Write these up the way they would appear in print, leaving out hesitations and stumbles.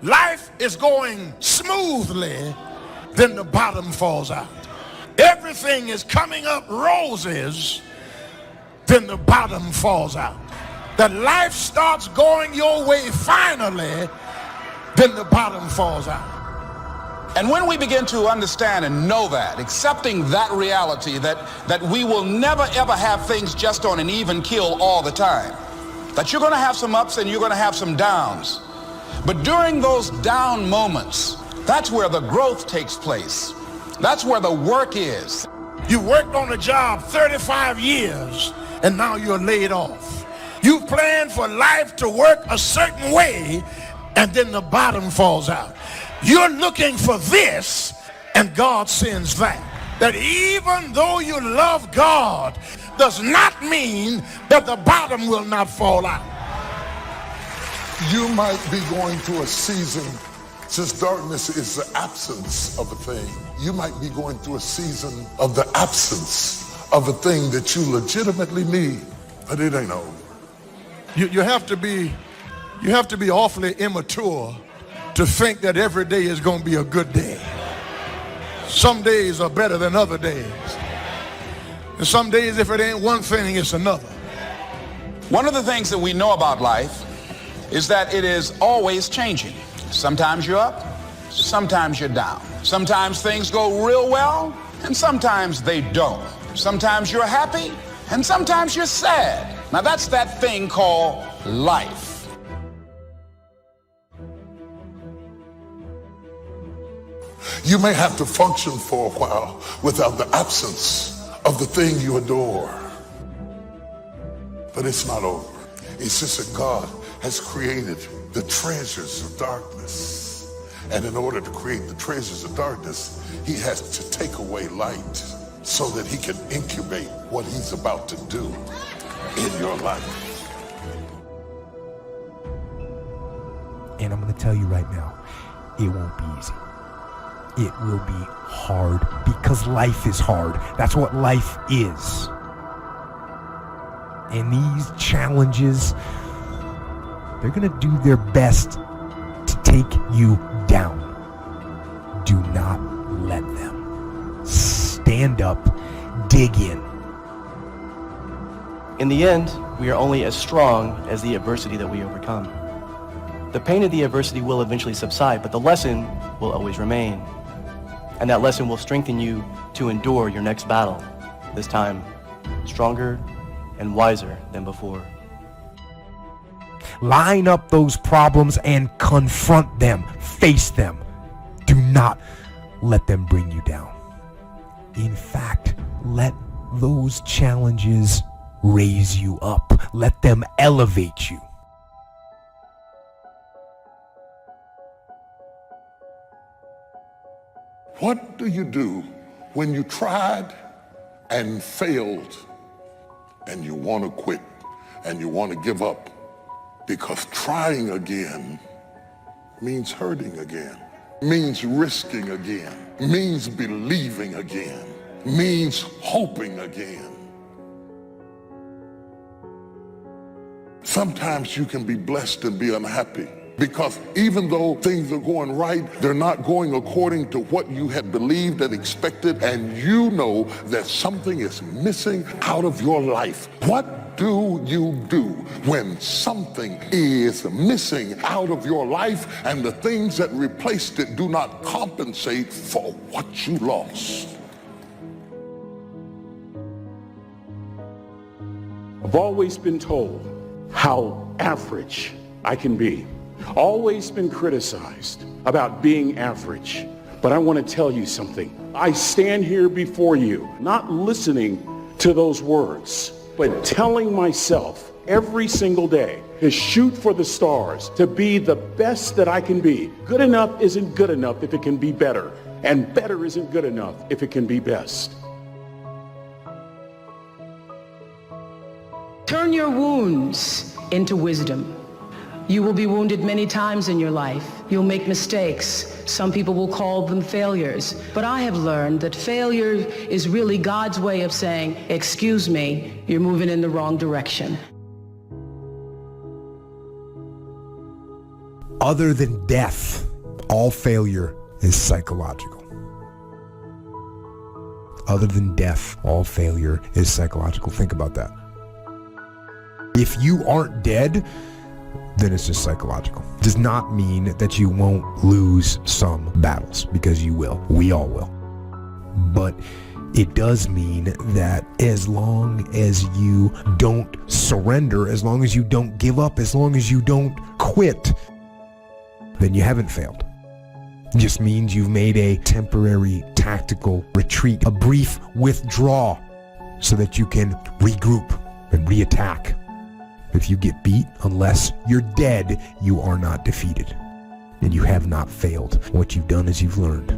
life is going smoothly, then the bottom falls out. Everything is coming up roses, then the bottom falls out. That life starts going your way finally, then the bottom falls out. And when we begin to understand and know that, accepting that reality that we will never ever have things just on an even keel all the time, that you're going to have some ups and you're going to have some downs. But during those down moments, that's where the growth takes place. That's where the work is. You worked on a job 35 years and now you're laid off. You planned for life to work a certain way and then the bottom falls out. You're looking for this and God sends that. That even though you love God does not mean that the bottom will not fall out. You might be going through a season, since darkness is the absence of a thing. You might be going through a season of the absence of a thing that you legitimately need, but it ain't over. You have to be awfully immature to think that every day is going to be a good day. Some days are better than other days. And some days, if it ain't one thing, it's another. One of the things that we know about life is that it is always changing. Sometimes you're up, sometimes you're down. Sometimes things go real well, and sometimes they don't. Sometimes you're happy, and sometimes you're sad. Now that's that thing called life. You may have to function for a while without the absence of the thing you adore. But it's not over. It's just that God has created the treasures of darkness. And in order to create the treasures of darkness, he has to take away light so that he can incubate what he's about to do in your life. And I'm going to tell you right now, it won't be easy. It will be hard because life is hard. That's what life is. And these challenges, they're going to do their best to take you down. Do not let them. Stand up, dig in. In the end, we are only as strong as the adversity that we overcome. The pain of the adversity will eventually subside, but the lesson will always remain. And that lesson will strengthen you to endure your next battle, this time stronger and wiser than before. Line up those problems and confront them. Face them. Do not let them bring you down. In fact, let those challenges raise you up. Let them elevate you. What do you do when you tried and failed and you want to quit and you want to give up? Because trying again means hurting again, means risking again, means believing again, means hoping again. Sometimes you can be blessed and be unhappy. Because even though things are going right, they're not going according to what you had believed and expected, and you know that something is missing out of your life. What do you do when something is missing out of your life and the things that replaced it do not compensate for what you lost? I've always been told how average I can be. Always been criticized about being average. But I want to tell you something. I stand here before you, not listening to those words, but telling myself every single day to shoot for the stars, to be the best that I can be. Good enough isn't good enough if it can be better, and better isn't good enough if it can be best. Turn your wounds into wisdom. You will be wounded many times in your life. You'll make mistakes. Some people will call them failures. But I have learned that failure is really God's way of saying, excuse me, you're moving in the wrong direction. Other than death, all failure is psychological. Other than death, all failure is psychological. Think about that. If you aren't dead, then it's just psychological. It does not mean that you won't lose some battles, because you will. We all will. But it does mean that as long as you don't surrender, as long as you don't give up, as long as you don't quit, then you haven't failed. It just means you've made a temporary tactical retreat, a brief withdrawal, so that you can regroup and reattack. If you get beat, unless you're dead, you are not defeated. And you have not failed. What you've done is you've learned.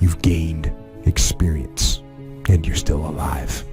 You've gained experience, and you're still alive.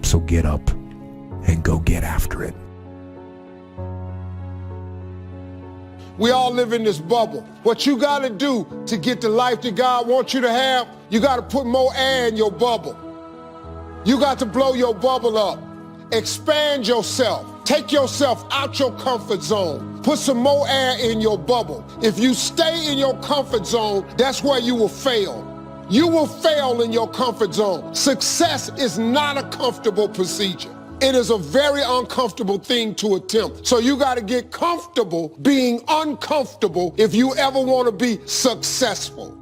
So get up and go get after it. We all live in this bubble. What you got to do to get the life that God wants you to have, you got to put more air in your bubble. You got to blow your bubble up. Expand yourself. Take yourself out your comfort zone. Put some more air in your bubble. If you stay in your comfort zone, that's where you will fail. You will fail in your comfort zone. Success is not a comfortable procedure. It is a very uncomfortable thing to attempt. So you got to get comfortable being uncomfortable if you ever want to be successful.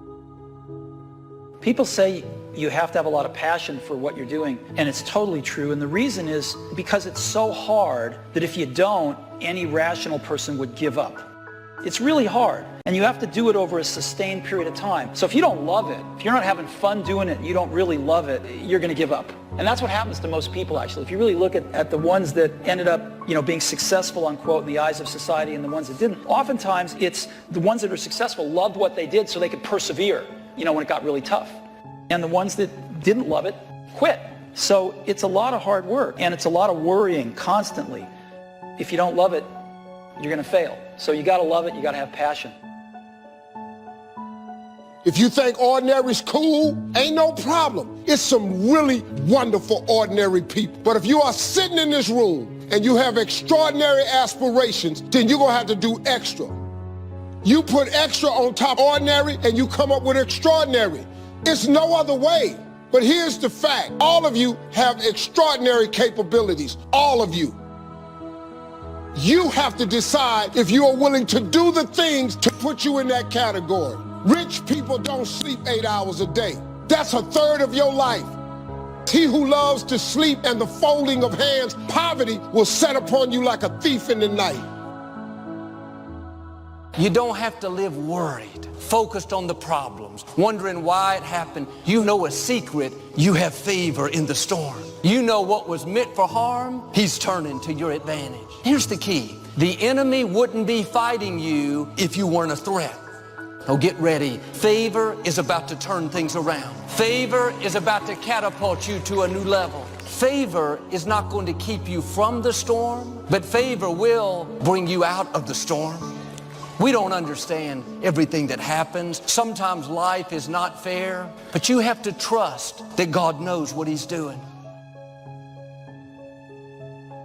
People say you have to have a lot of passion for what you're doing, and it's totally true. And the reason is because it's so hard that if you don't, any rational person would give up. It's really hard, and you have to do it over a sustained period of time. So if you don't love it, if you're not having fun doing it, you don't really love it, you're going to give up. And that's what happens to most people, actually. If you really look at the ones that ended up, being successful, unquote, in the eyes of society, and the ones that didn't, oftentimes it's the ones that are successful loved what they did so they could persevere, when it got really tough. And the ones that didn't love it quit. So it's a lot of hard work, and it's a lot of worrying constantly. If you don't love it, you're going to fail. So you got to love it, you got to have passion. If you think ordinary's cool, ain't no problem. It's some really wonderful ordinary people. But if you are sitting in this room and you have extraordinary aspirations, then you're going to have to do extra. You put extra on top of ordinary and you come up with extraordinary. It's no other way. But here's the fact. All of you have extraordinary capabilities. All of you. You have to decide if you are willing to do the things to put you in that category. Rich people don't sleep 8 hours a day. That's a third of your life. He who loves to sleep and the folding of hands, poverty will set upon you like a thief in the night. You don't have to live worried, focused on the problems, wondering why it happened. You know a secret, you have favor in the storm. You know what was meant for harm, he's turning to your advantage. Here's the key. The enemy wouldn't be fighting you if you weren't a threat. Oh, get ready. Favor is about to turn things around. Favor is about to catapult you to a new level. Favor is not going to keep you from the storm, but favor will bring you out of the storm. We don't understand everything that happens. Sometimes life is not fair, but you have to trust that God knows what he's doing.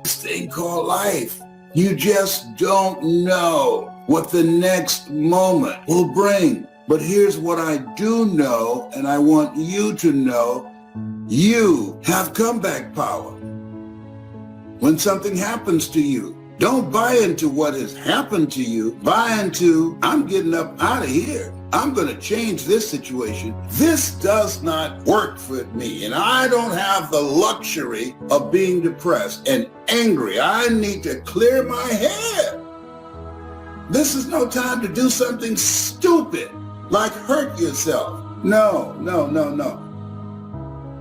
This thing called life, you just don't know what the next moment will bring. But here's what I do know, and I want you to know, you have comeback power. When something happens to you, don't buy into what has happened to you. Buy into, I'm getting up out of here. I'm going to change this situation. This does not work for me, and I don't have the luxury of being depressed and angry. I need to clear my head. This is no time to do something stupid, like hurt yourself. No, no, no, no.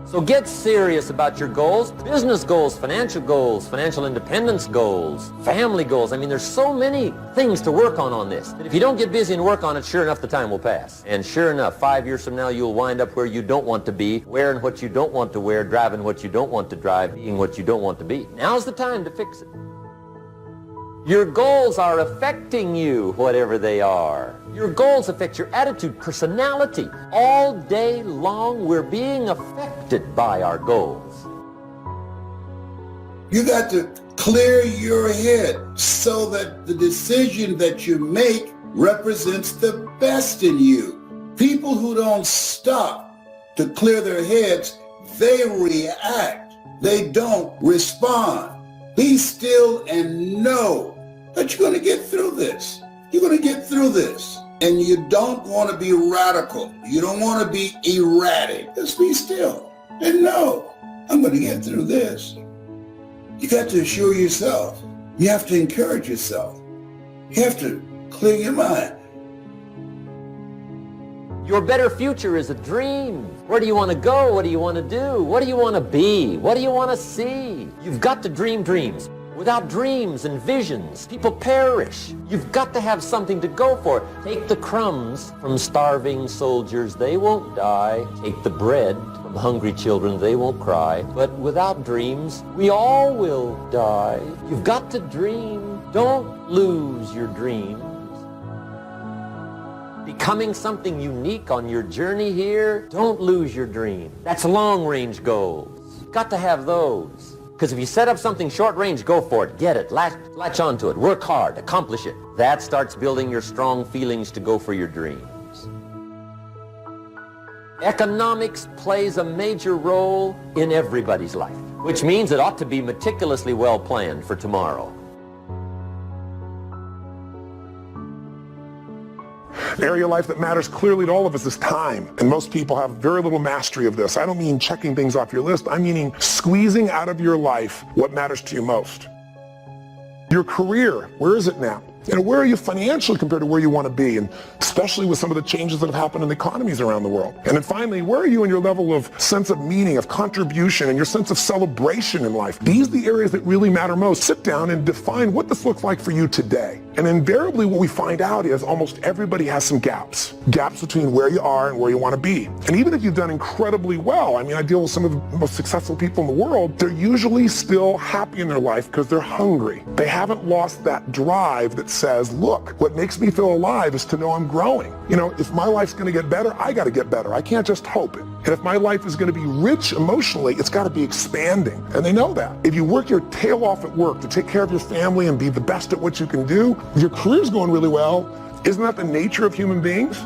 So get serious about your goals, business goals, financial independence goals, family goals. I mean, there's so many things to work on this. If you don't get busy and work on it, sure enough, the time will pass. And sure enough, 5 years from now, you'll wind up where you don't want to be, wearing what you don't want to wear, driving what you don't want to drive, being what you don't want to be. Now's the time to fix it. Your goals are affecting you, whatever they are. Your goals affect your attitude, personality. All day long, we're being affected by our goals. You got to Clear your head so that the decision that you make represents the best in you. People who don't stop to clear their heads, they react. They don't respond. Be still and know that you're going to get through this. You're going to get through this. And you don't want to be radical. You don't want to be erratic. Just be still and know I'm going to get through this. You got to assure yourself. You have to encourage yourself. You have to clear your mind. Your better future is a dream. Where do you want to go? What do you want to do? What do you want to be? What do you want to see? You've got to dream dreams. Without dreams and visions, people perish. You've got to have something to go for. Take the crumbs from starving soldiers, they won't die. Take the bread from hungry children, they won't cry. But without dreams, we all will die. You've got to dream. Don't lose your dreams. Becoming something unique on your journey here, don't lose your dream. That's long-range goals. You've got to have those. Because if you set up something short-range, go for it, get it, latch onto it, work hard, accomplish it. That starts building your strong feelings to go for your dreams. Economics plays a major role in everybody's life, which means it ought to be meticulously well planned for tomorrow. An area of life that matters clearly to all of us is time. And most people have very little mastery of this. I don't mean checking things off your list. I mean squeezing out of your life what matters to you most. Your career, where is it now? Where are you financially compared to where you want to be? And especially with some of the changes that have happened in the economies around the world. And then finally, where are you in your level of sense of meaning, of contribution, and your sense of celebration in life? These are the areas that really matter most. Sit down and define what this looks like for you today. And invariably what we find out is almost everybody has some gaps. Gaps between where you are and where you want to be. And even if you've done incredibly well, I deal with some of the most successful people in the world, they're usually still happy in their life because they're hungry. They haven't lost that drive that says, look, what makes me feel alive is to know I'm growing. If my life's going to get better, I got to get better. I can't just hope it. And if my life is going to be rich emotionally, it's got to be expanding. And they know that. If you work your tail off at work to take care of your family and be the best at what you can do, your career's going really well. Isn't that the nature of human beings?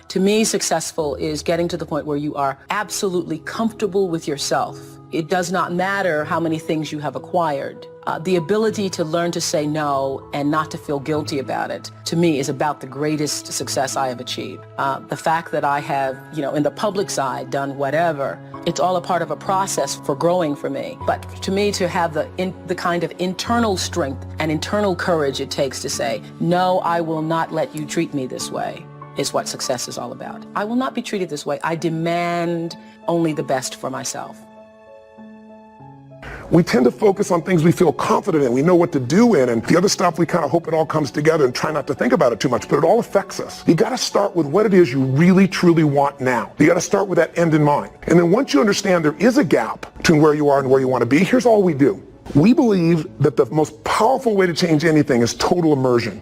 To me, successful is getting to the point where you are absolutely comfortable with yourself. It does not matter how many things you have acquired. The ability to learn to say no and not to feel guilty about it, to me, is about the greatest success I have achieved. The fact that I have, in the public side, done whatever, it's all a part of a process for growing for me. But to me, to have the kind of internal strength and internal courage it takes to say, no, I will not let you treat me this way, is what success is all about. I will not be treated this way. I demand only the best for myself. We tend to focus on things we feel confident in, we know what to do in, and the other stuff we kind of hope it all comes together and try not to think about it too much, but it all affects us. You got to start with what it is you really, truly want now. You got to start with that end in mind. And then once you understand there is a gap between where you are and where you want to be, here's all we do. We believe that the most powerful way to change anything is total immersion.